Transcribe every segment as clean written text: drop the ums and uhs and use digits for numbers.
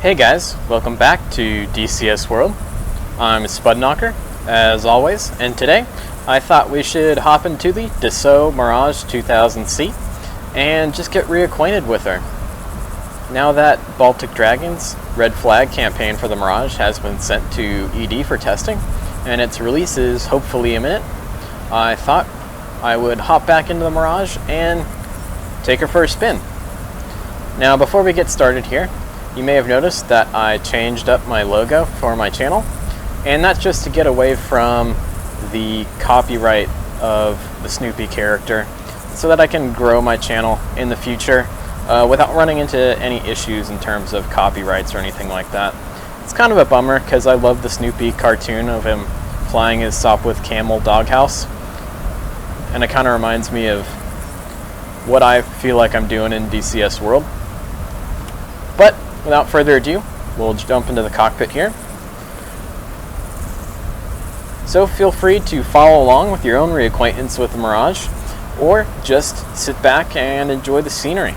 Hey guys, welcome back to DCS World. I'm Spudknocker, as always, and today I thought we should hop into the Dassault Mirage 2000C and just get reacquainted with her. Now that Baltic Dragon's Red Flag campaign for the Mirage has been sent to ED for testing, and its release is hopefully imminent, I thought I would hop back into the Mirage and take her for a spin. Now before we get started here, you may have noticed that I changed up my logo for my channel, and that's just to get away from the copyright of the Snoopy character so that I can grow my channel in the future without running into any issues in terms of copyrights or anything like that. It's kind of a bummer because I love the Snoopy cartoon of him flying his Sopwith Camel doghouse, and it kind of reminds me of what I feel like I'm doing in DCS World. But without further ado, we'll jump into the cockpit here. So feel free to follow along with your own reacquaintance with the Mirage, or just sit back and enjoy the scenery.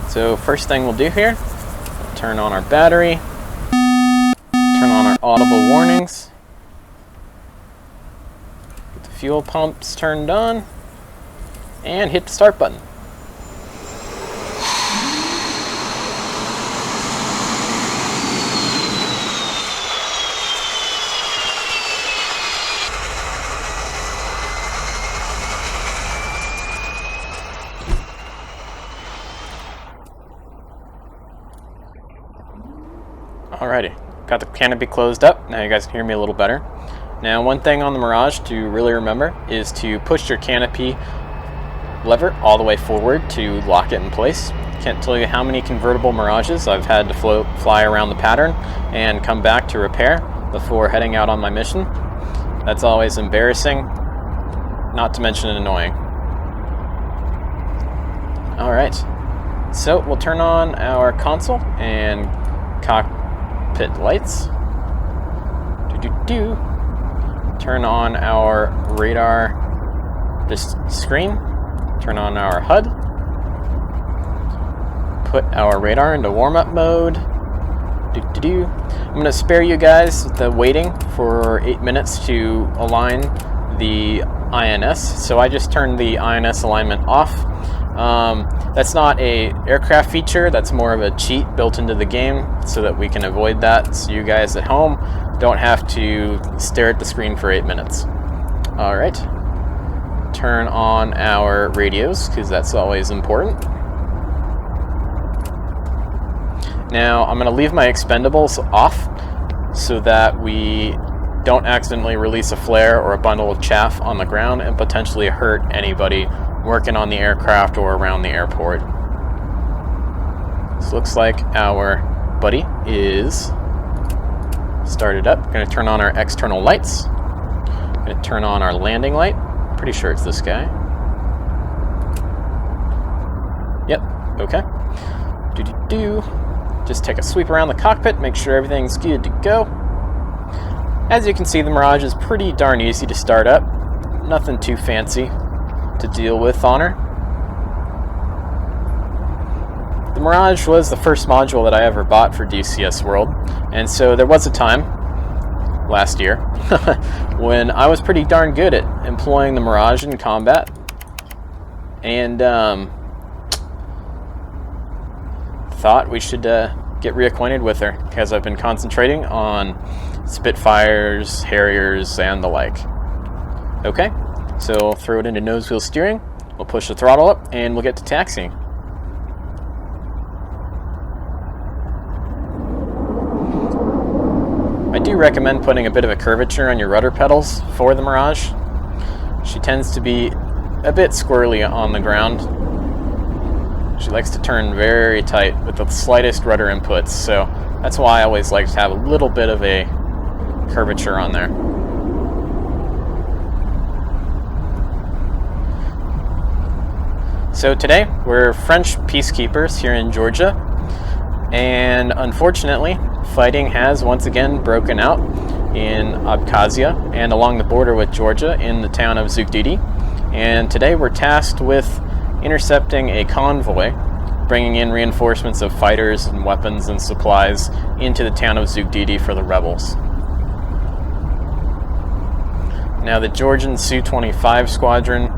So first thing we'll do here, turn on our battery, turn on our audible warnings, get the fuel pumps turned on, and hit the start button. Alrighty, got the canopy closed up. Now you guys can hear me a little better. Now one thing on the Mirage to really remember is to push your canopy lever all the way forward to lock it in place. Can't tell you how many convertible Mirages I've had to fly around the pattern and come back to repair before heading out on my mission. That's always embarrassing, not to mention annoying. Alright, so we'll turn on our console and cockpit lights. Turn on our radar screen. Turn on our HUD. Put our radar into warm-up mode. I'm going to spare you guys the waiting for 8 minutes to align the INS. So I just turned the INS alignment off. That's not a aircraft feature, that's more of a cheat built into the game so that we can avoid that, so you guys at home don't have to stare at the screen for 8 minutes. Alright, turn on our radios because that's always important. Now I'm going to leave my expendables off so that we don't accidentally release a flare or a bundle of chaff on the ground and potentially hurt anybody working on the aircraft or around the airport. This looks like our buddy is started up. Going to turn on our external lights. Going to turn on our landing light. Pretty sure it's this guy. Yep, okay. Just take a sweep around the cockpit, make sure everything's good to go. As you can see, the Mirage is pretty darn easy to start up. Nothing too fancy to deal with on her. The Mirage was the first module that I ever bought for DCS World, and so there was a time last year when I was pretty darn good at employing the Mirage in combat, and thought we should get reacquainted with her because I've been concentrating on Spitfires, Harriers, and the like. Okay, so throw it into nose wheel steering, we'll push the throttle up, and we'll get to taxiing. I do recommend putting a bit of a curvature on your rudder pedals for the Mirage. She tends to be a bit squirrely on the ground. She likes to turn very tight with the slightest rudder inputs, so that's why I always like to have a little bit of a curvature on there. So today, we're French peacekeepers here in Georgia, and unfortunately, fighting has once again broken out in Abkhazia and along the border with Georgia in the town of Zugdidi. And today we're tasked with intercepting a convoy bringing in reinforcements of fighters and weapons and supplies into the town of Zugdidi for the rebels. Now the Georgian Su-25 squadron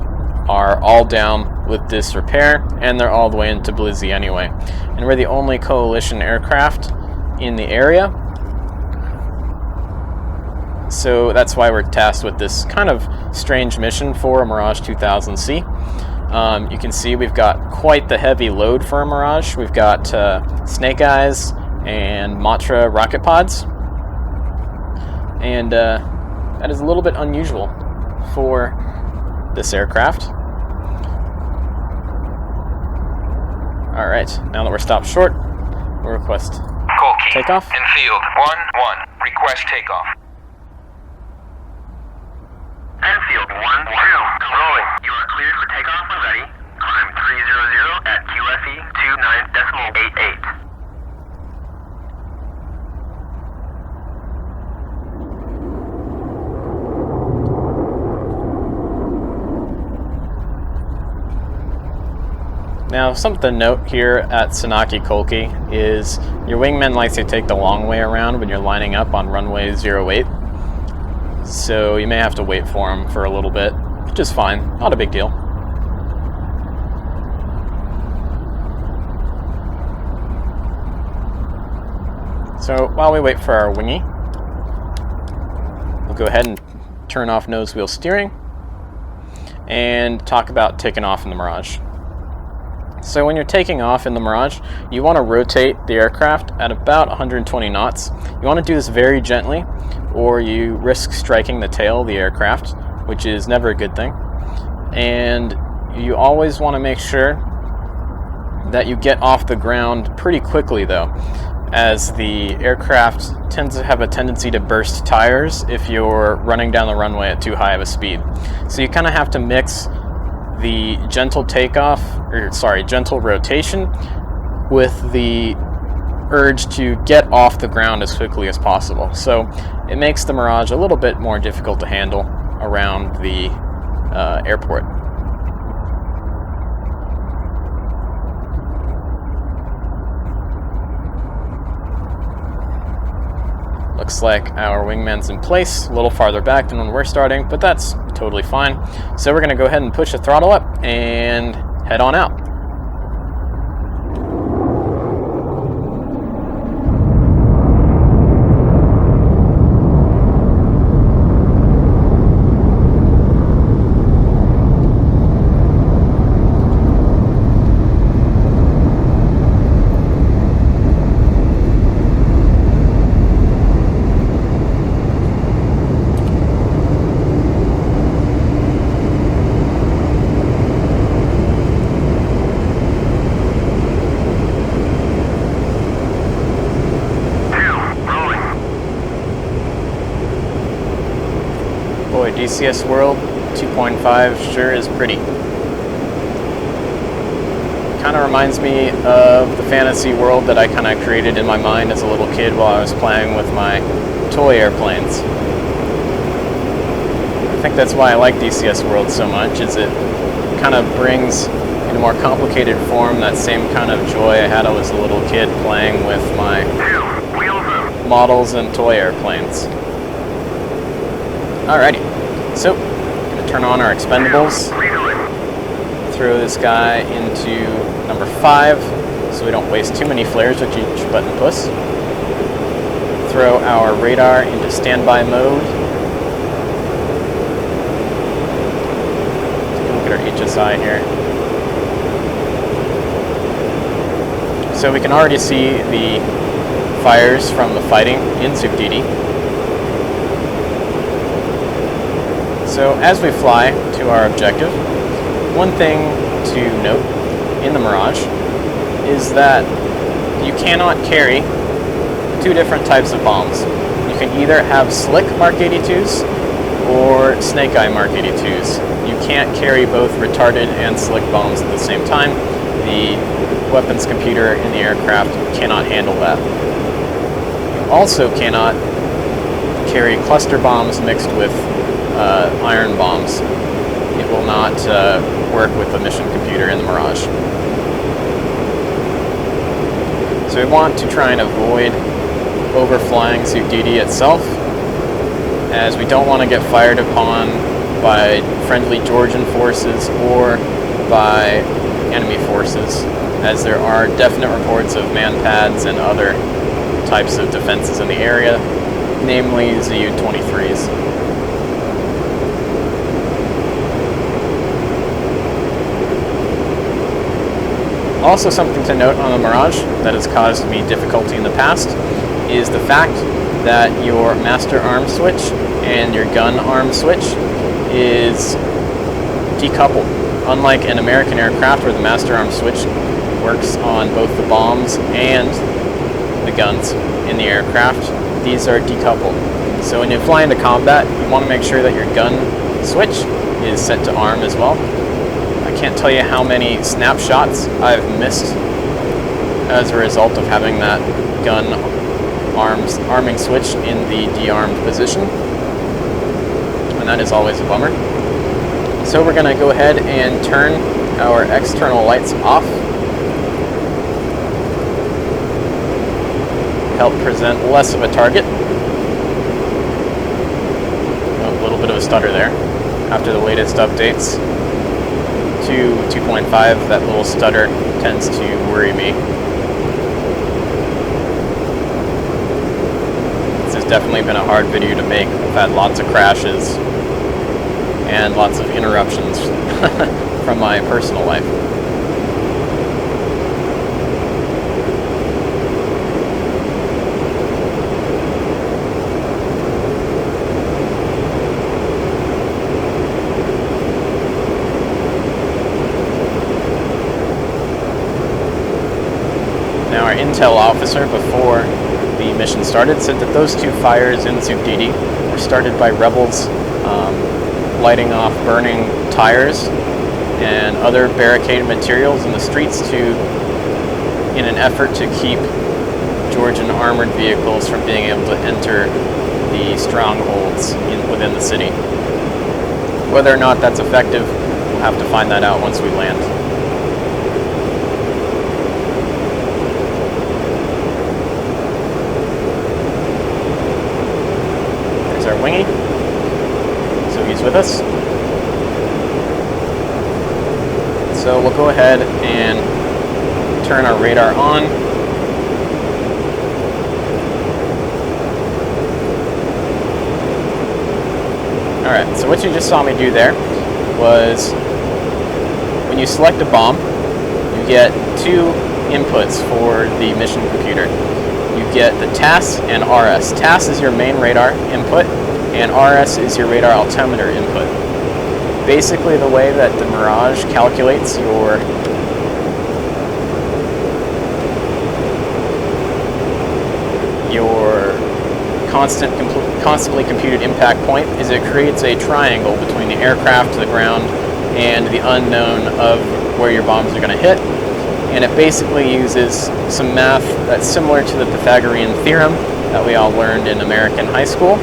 are all down with disrepair, and they're all the way into Tbilisi anyway. And we're the only coalition aircraft in the area, so that's why we're tasked with this kind of strange mission for a Mirage 2000C. You can see we've got quite the heavy load for a Mirage. We've got Snake Eyes and Matra rocket pods, and that is a little bit unusual for this aircraft. Alright, now that we're stopped short, we'll request takeoff. In field 1-1, request takeoff. Enfield 1-2, rolling. You are cleared for takeoff when ready. Climb 300 at QFE 29.88. Now, something to note here at Sanaki Kolki is your wingman likes to take the long way around when you're lining up on runway 08. So you may have to wait for him for a little bit, which is fine, not a big deal. So while we wait for our wingy, we'll go ahead and turn off nose wheel steering and talk about taking off in the Mirage. So when you're taking off in the Mirage, you want to rotate the aircraft at about 120 knots. You want to do this very gently, or you risk striking the tail of the aircraft, which is never a good thing. And you always want to make sure that you get off the ground pretty quickly though, as the aircraft tends to have a tendency to burst tires if you're running down the runway at too high of a speed. So you kind of have to mix the gentle gentle rotation with the urge to get off the ground as quickly as possible. So it makes the Mirage a little bit more difficult to handle around the airport. Looks like our wingman's in place, a little farther back than when we're starting, but that's totally fine. So we're going to go ahead and push the throttle up and head on out. Boy, DCS World 2.5 sure is pretty. Kind of reminds me of the fantasy world that I kind of created in my mind as a little kid while I was playing with my toy airplanes. I think that's why I like DCS World so much, is it kind of brings in a more complicated form that same kind of joy I had as a little kid playing with my models and toy airplanes. Alrighty, so I'm going to turn on our expendables, throw this guy into number 5 so we don't waste too many flares with each button push. Throw our radar into standby mode. Take a look at our HSI here. So we can already see the fires from the fighting in Zugdidi. So as we fly to our objective, one thing to note in the Mirage is that you cannot carry 2 different types of bombs. You can either have slick Mark 82s or snake eye Mark 82s. You can't carry both retarded and slick bombs at the same time. The weapons computer in the aircraft cannot handle that. You also cannot carry cluster bombs mixed with iron bombs. It will not work with the mission computer in the Mirage. So we want to try and avoid overflying Zugdidi itself, as we don't want to get fired upon by friendly Georgian forces or by enemy forces, as there are definite reports of man-pads and other types of defenses in the area, namely Zu-23s. Also, something to note on the Mirage that has caused me difficulty in the past is the fact that your master arm switch and your gun arm switch is decoupled. Unlike an American aircraft where the master arm switch works on both the bombs and the guns in the aircraft, these are decoupled. So when you fly into combat, you want to make sure that your gun switch is set to arm as well. I can't tell you how many snapshots I've missed as a result of having that gun arming switch in the de-armed position, and that is always a bummer. So we're going to go ahead and turn our external lights off, help present less of a target. Oh, a little bit of a stutter there. After the latest updates to 2.5, that little stutter tends to worry me. This has definitely been a hard video to make. I've had lots of crashes and lots of interruptions from my personal life. Now, our intel officer, before the mission started, said that those two fires in Zugdidi were started by rebels lighting off burning tires and other barricaded materials in the streets in an effort to keep Georgian armored vehicles from being able to enter the strongholds within the city. Whether or not that's effective, we'll have to find that out once we land. There's our wingy. So he's with us. So we'll go ahead and turn our radar on. Alright, so what you just saw me do there was, when you select a bomb, you get two inputs for the mission computer. You get the TAS and RS. TAS is your main radar input, and RS is your radar altimeter input. Basically, the way that the Mirage calculates your constantly computed impact point is it creates a triangle between the aircraft, the ground, and the unknown of where your bombs are going to hit. And it basically uses some math that's similar to the Pythagorean theorem that we all learned in American high school.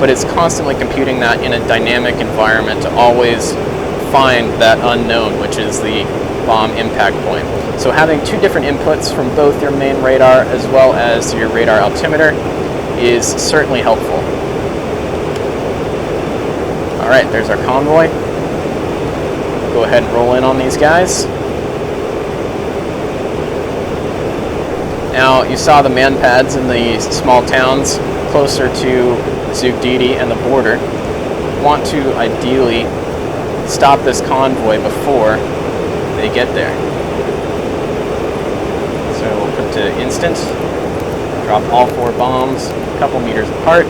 But it's constantly computing that in a dynamic environment to always find that unknown, which is the bomb impact point. So having two different inputs from both your main radar as well as your radar altimeter is certainly helpful. Alright, there's our convoy. Go ahead and roll in on these guys. Now, you saw the man pads in the small towns closer to Zugdidi and the border. Want to ideally stop this convoy before they get there. So we'll put to instant, drop all four bombs a couple meters apart.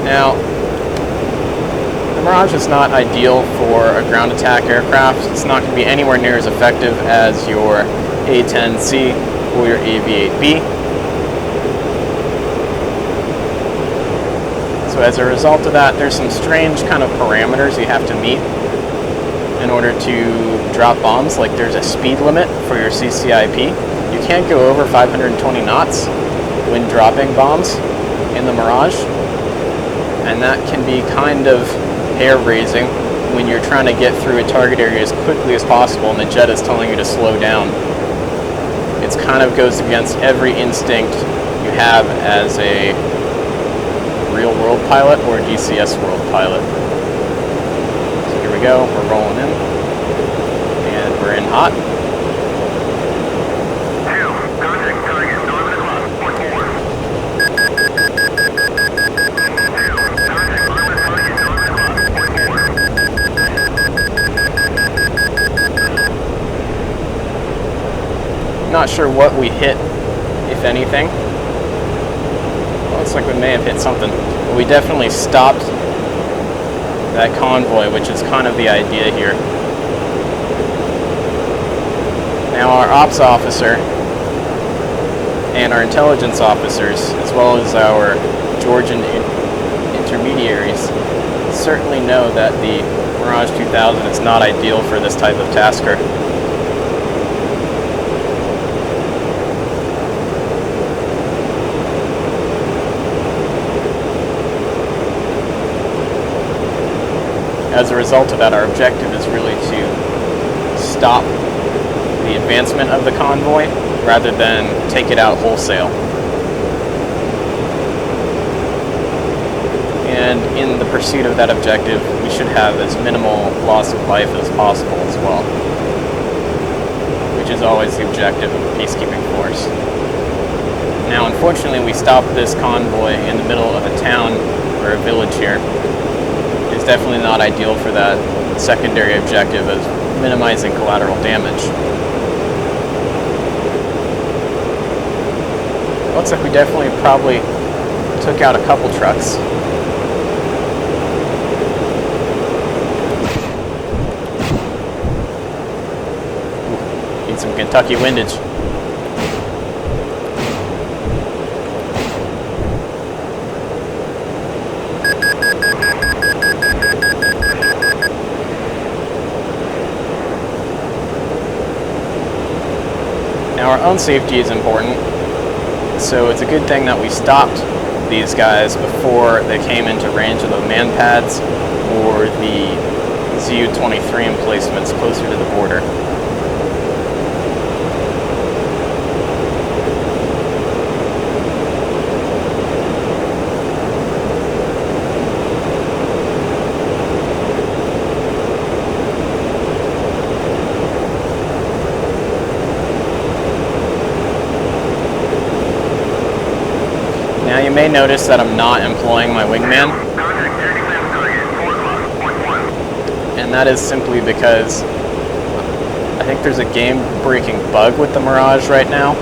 Now, the Mirage is not ideal for a ground attack aircraft. It's not going to be anywhere near as effective as your A-10C or your AV-8B. So as a result of that, there's some strange kind of parameters you have to meet in order to drop bombs. Like there's a speed limit for your CCIP. You can't go over 520 knots when dropping bombs in the Mirage, and that can be kind of hair-raising when you're trying to get through a target area as quickly as possible and the jet is telling you to slow down. It kind of goes against every instinct you have as a real-world pilot or DCS world pilot. So here we go, we're rolling in, and we're in hot. Not sure what we hit, if anything. Looks like we may have hit something. But we definitely stopped that convoy, which is kind of the idea here. Now our ops officer and our intelligence officers, as well as our Georgian intermediaries, certainly know that the Mirage 2000 is not ideal for this type of tasker. As a result of that, our objective is really to stop the advancement of the convoy rather than take it out wholesale. And in the pursuit of that objective, we should have as minimal loss of life as possible as well, which is always the objective of a peacekeeping force. Now, unfortunately, we stopped this convoy in the middle of a town or a village here. It's definitely not ideal for that secondary objective of minimizing collateral damage. Looks like we definitely probably took out a couple trucks. Ooh, need some Kentucky windage. Now our own safety is important, so it's a good thing that we stopped these guys before they came into range of the man pads or the ZU-23 emplacements closer to the border. Now you may notice that I'm not employing my wingman, and that is simply because I think there's a game-breaking bug with the Mirage right now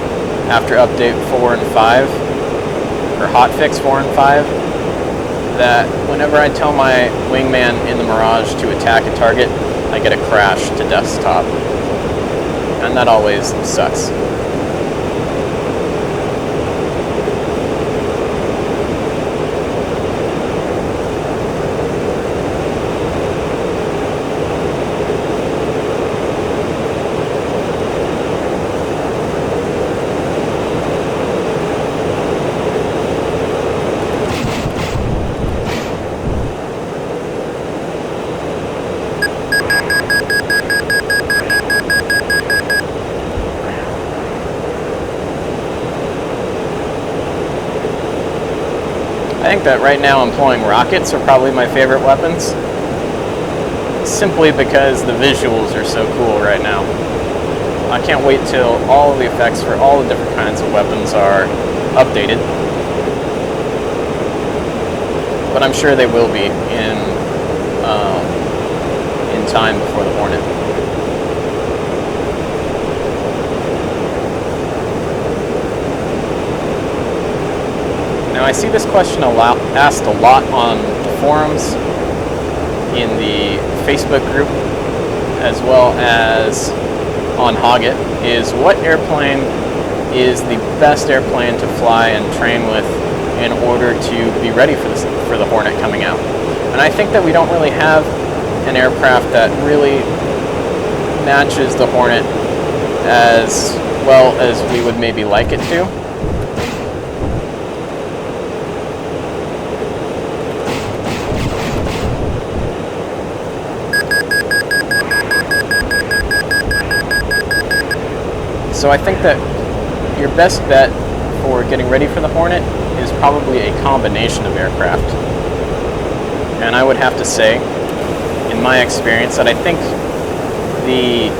after update 4 and 5, or hotfix 4 and 5, that whenever I tell my wingman in the Mirage to attack a target, I get a crash to desktop, and that always sucks. I think that right now employing rockets are probably my favorite weapons, simply because the visuals are so cool right now. I can't wait till all of the effects for all the different kinds of weapons are updated, but I'm sure they will be in time before the Hornet. Now I see this question asked a lot on the forums, in the Facebook group, as well as on Hoggit, is what airplane is the best airplane to fly and train with in order to be ready for the Hornet coming out. And I think that we don't really have an aircraft that really matches the Hornet as well as we would maybe like it to. So I think that your best bet for getting ready for the Hornet is probably a combination of aircraft. And I would have to say, in my experience, that I think the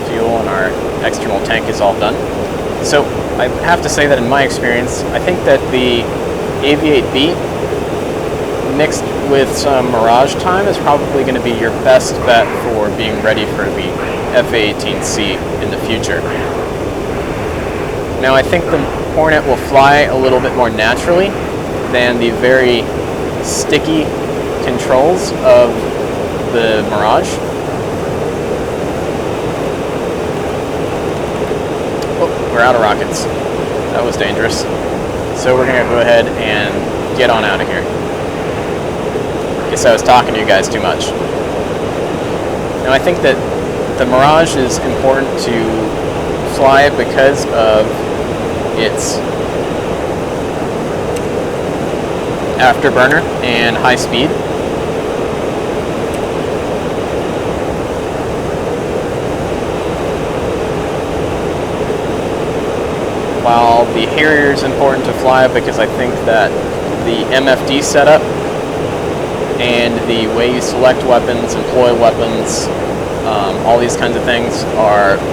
fuel in our external tank is all done. So I have to say that in my experience, I think that the Aviate-B mixed with some Mirage time is probably going to be your best bet for being ready for the FA-18C in the future. Now I think the Hornet will fly a little bit more naturally than the very sticky controls of the Mirage. Oh, we're out of rockets. That was dangerous. So we're going to go ahead and get on out of here. Guess I was talking to you guys too much. Now I think that the Mirage is important to fly because of its afterburner and high speed. While the Harrier is important to fly because I think that the MFD setup and the way you select weapons, employ weapons, all these kinds of things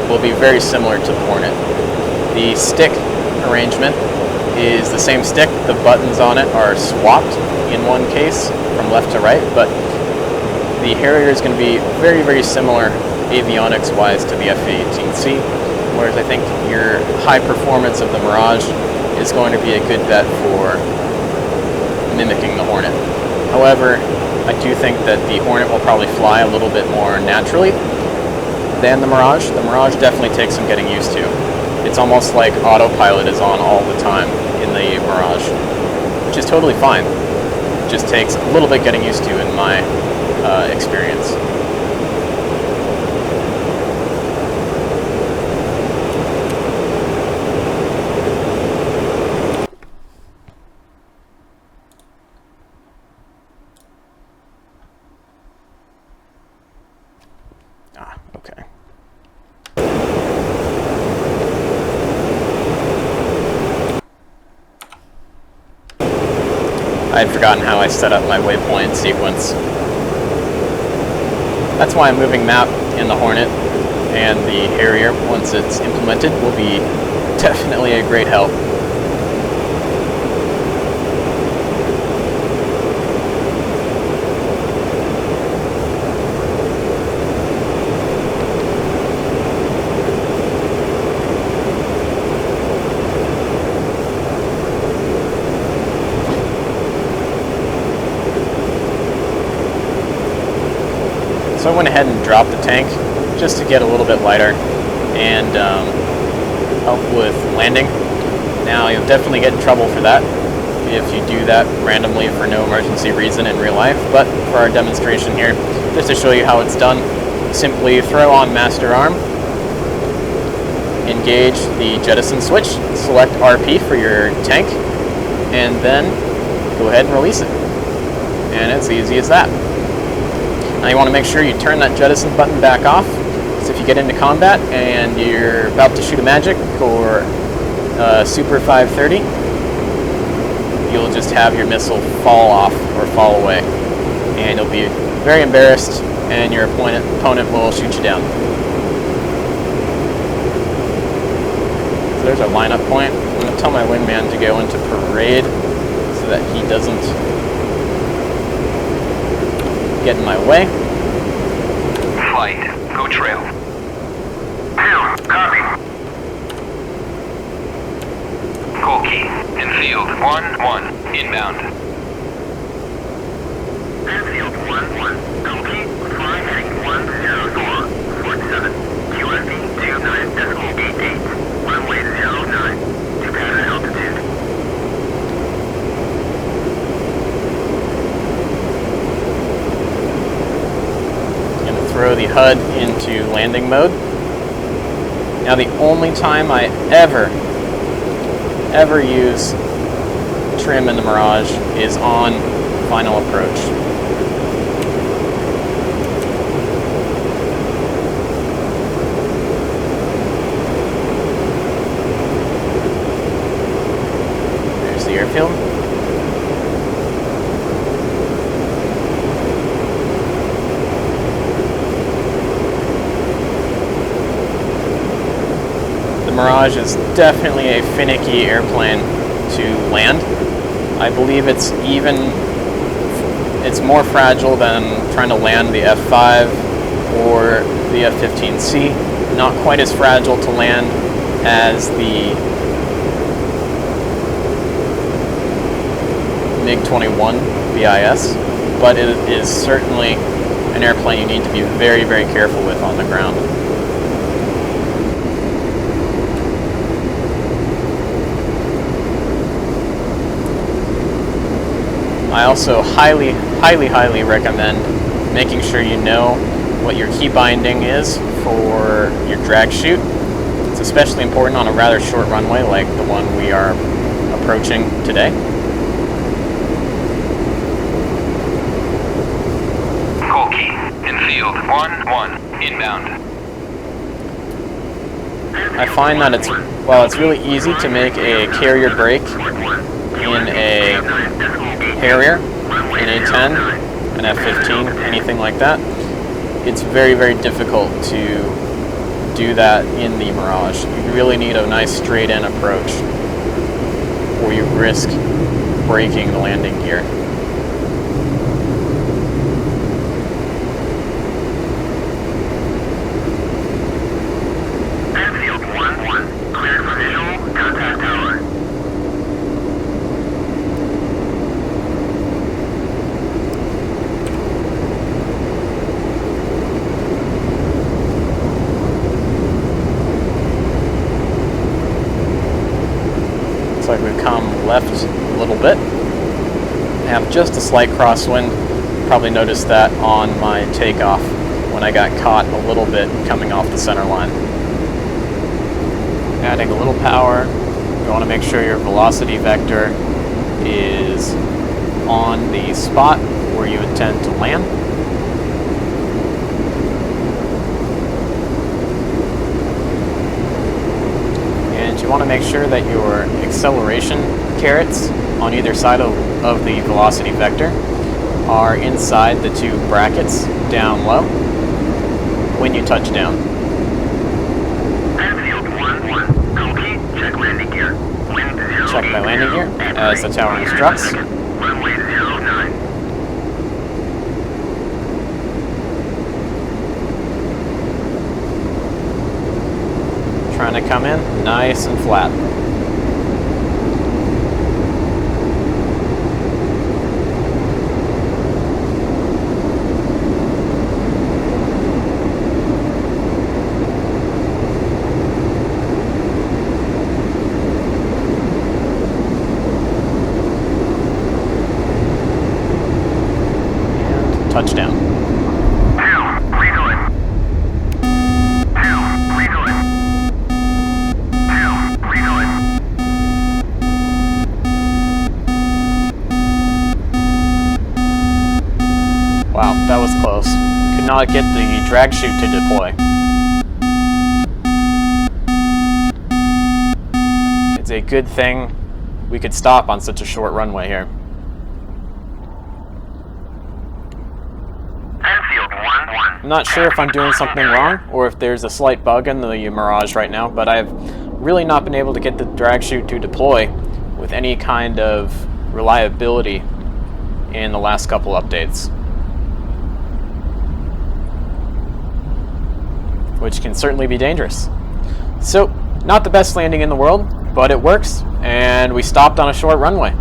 will be very similar to the Hornet. The stick arrangement is the same stick. The buttons on it are swapped in one case from left to right, but the Harrier is going to be very, very similar avionics-wise to the FA-18C, whereas I think your high performance of the Mirage is going to be a good bet for mimicking the Hornet. However, I do think that the Hornet will probably fly a little bit more naturally than the Mirage. The Mirage definitely takes some getting used to. It's almost like autopilot is on all the time in the Mirage, which is totally fine. It just takes a little bit getting used to in my experience. Okay. I had forgotten how I set up my waypoint sequence. That's why I'm moving map in the Hornet, and the Harrier, once it's implemented, will be definitely a great help. So I went ahead and dropped the tank just to get a little bit lighter and help with landing. Now you'll definitely get in trouble for that if you do that randomly for no emergency reason in real life, but for our demonstration here, just to show you how it's done, simply throw on master arm, engage the jettison switch, select RP for your tank, and then go ahead and release it. And it's easy as that. Now you want to make sure you turn that jettison button back off, so if you get into combat and you're about to shoot a magic or Super 530, you'll just have your missile fall off or fall away, and you'll be very embarrassed and your opponent will shoot you down. So there's our lineup point. I'm going to tell my wingman to go into parade so that he doesn't get in my way. Flight, go trail. 2, copy. Call key, infield 1-1, inbound. Infield 1-1, call key, fly heading 104, 47, QFE 29.88, runway 09, to pattern altitude. Throw the HUD into landing mode. Now the only time I ever use trim in the Mirage is on final approach. airfield. The Mirage is definitely a finicky airplane to land. I believe it's more fragile than trying to land the F5 or the F-15C. Not quite as fragile to land as the MiG-21 BIS, but it is certainly an airplane you need to be very, very careful with on the ground. I also highly, highly, highly recommend making sure you know what your key binding is for your drag chute. It's especially important on a rather short runway like the one we are approaching today. Cool key, in field, 1-1, inbound. I find that it's really easy to make a carrier brake in a Harrier, an A-10, an F-15, anything like that. It's very, very difficult to do that in the Mirage. You really need a nice straight-in approach, or you risk breaking the landing gear. Airfield 1-1, cleared for visual, contact tower. Like we've come left a little bit. Have just a slight crosswind. Probably noticed that on my takeoff when I got caught a little bit coming off the center line. Adding a little power. You want to make sure your velocity vector is on the spot where you intend to land. You want to make sure that your acceleration carrots on either side of the velocity vector are inside the two brackets down low when you touch down. Airfield 1-1, cookie, check landing gear. Wind 0. Check my landing gear as the tower instructs. Runway 09. Trying to come in nice and flat. And touchdown. Wow, that was close. Could not get the drag chute to deploy. It's a good thing we could stop on such a short runway here. I'm not sure if I'm doing something wrong or if there's a slight bug in the Mirage right now, but I've really not been able to get the drag chute to deploy with any kind of reliability in the last couple updates, which can certainly be dangerous. So, not the best landing in the world, but it works, and we stopped on a short runway.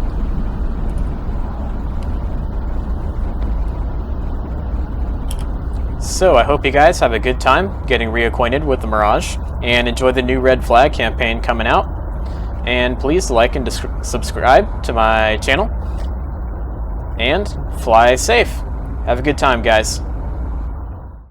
So, I hope you guys have a good time getting reacquainted with the Mirage, and enjoy the new Red Flag campaign coming out. And please like and subscribe to my channel, and fly safe. Have a good time, guys.